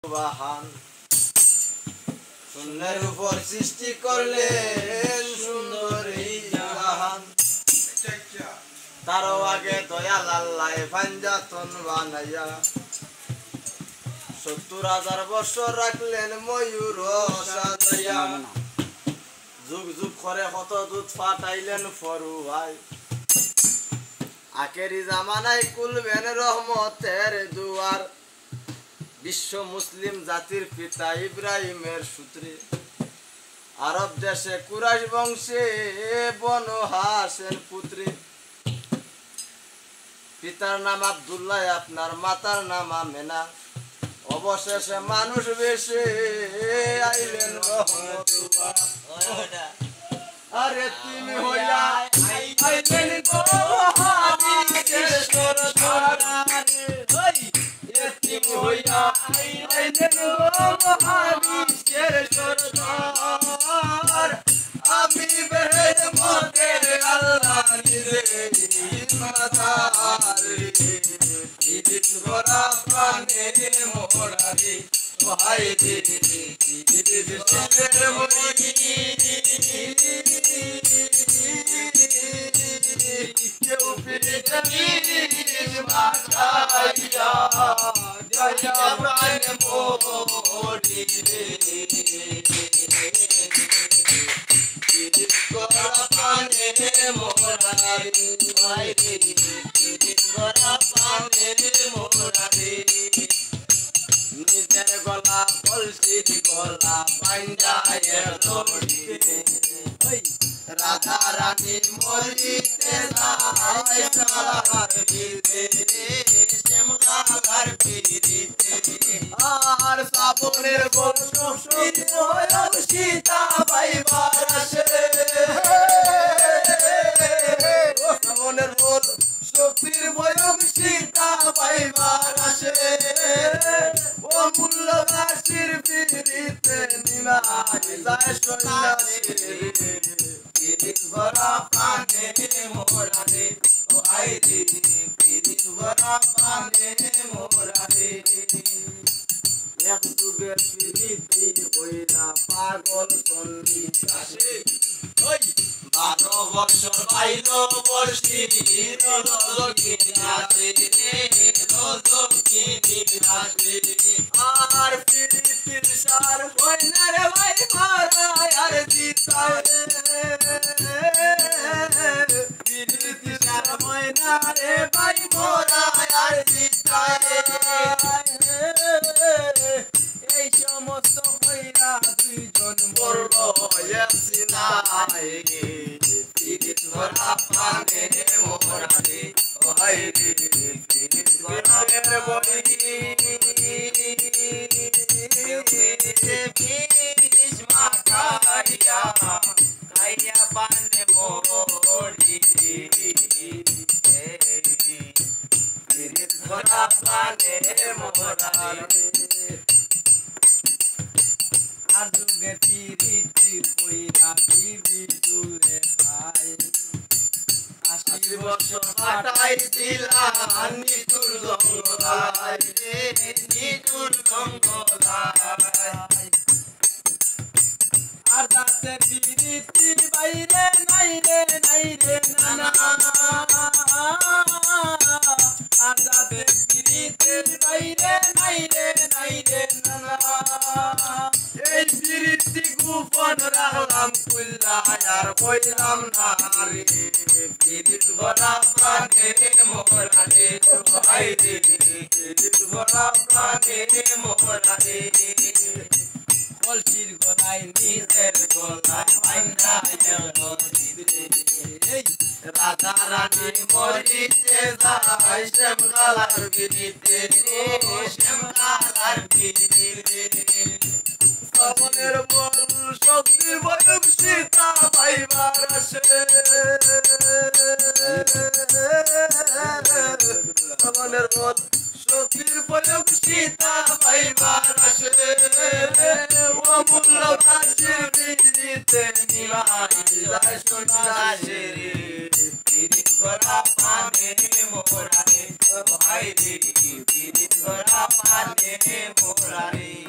বাহান শূন্যের উপর সৃষ্টি করলেন সুন্দর এই জাহান তারও আগে দয়াল আল্লাহ পাঞ্জাতন বানাইয়া ৭০,০০০ বছর রাখলেন ময়ূর সাজাইয়া যুগ যুগ করে কত দুধ ফাটাইলেন ফরুয়াই আখেরি জামানায় খুলবেন রহমতের দুয়ার বিশ্ব মুসলিম জাতির পিতা ইব্রাহিমের সূত্রে আরব দেশে কুরাইশ বংশে বনু হাসেন পুত্রী পিতার নাম আব্দুল্লাহ আপনার মাতার নাম আমেনা অবশেষে মানুষ বেশে আইলেন রহমতুল্লাহ আরে তুমি হইয়া আইলেন গো হাবিবের সরদার তুমি হইয়া আইলেন গো হাবিবের সরদার আমি বেহের মতে আল্লাহ নিজে মাতার দিদিত ভরা প্রাণে মোরারি ভাই দিদি দিদির মরি কেউ ফিরে মাতাইয়া জয়া প্রাণ মোরি নিজের গলা কলসির গলা পাঞ্জায় রাধা রানী মরিতে আর শ্রাবণের সীতা পাইবার আসে শ্রাবণের বল শক্তির বয়স সীতা পাইবার আসে ও মূল্য রাশির পিড়িতে নিমাই যায় সন্ন্যাসী ভরা পানে মোরারে ও আইরে পিড়িত ভরা পানে মোরারে এক যুগের পিড়িতি হইলা পাগল সন্ন্যাস আসে 12 বছর বাইল বর্ষি আর পিড়িতির সার হইনা রে ভাই মারা আর জিতায় পিড়িতির সার হইনা রে ভাই মোরা আর জিতায় এই সমস্ত হইরা দুইজন মরল ইয়াসিনাই পিড়িত ভরা পানে মোরারে ও হাইরে পিড়িত ভরা বলি পিড়িত মাখাইয়া খাইয়া পানে মোরি পিড়িত ভরা পানে মোরারে আর যুগে পিড়িতি হইয়া পিবি জুড়ে খায় ৮০ বছর কাটাই দিলা নিতুর জঙ্গলায় রে নিতুর জঙ্গলায় আর যাতে পিড়িতির বাইরে নাই রে নানা আর যাতে পিড়িতির বাইরে নাই রে নানা এই পিড়িতি গোপন রাখলাম খুললা আর কইলাম না রে পিড়িত ভরা প্রাণে মোরারে ভাই রে পিড়িত ভরা প্রাণে মোরারে কলসির গলায় নিজের গলায় পাঞ্জায় রাধা রানী মরিতে যায় শ্যামকালার বিরিতে শ্যামকালার বিরিতে শ্রাবণের বল শক্তির বয়স সীতা পাইবার আসে শ্রাবণের বল শক্তির বয়স সীতা পাইবার আসে ও মূল্য বাসি দিতে নিভাই যায় সন্ন্যাসে পিরিত করা পানে মোরারে ভাই রে পিরিত করা পানে মোরারে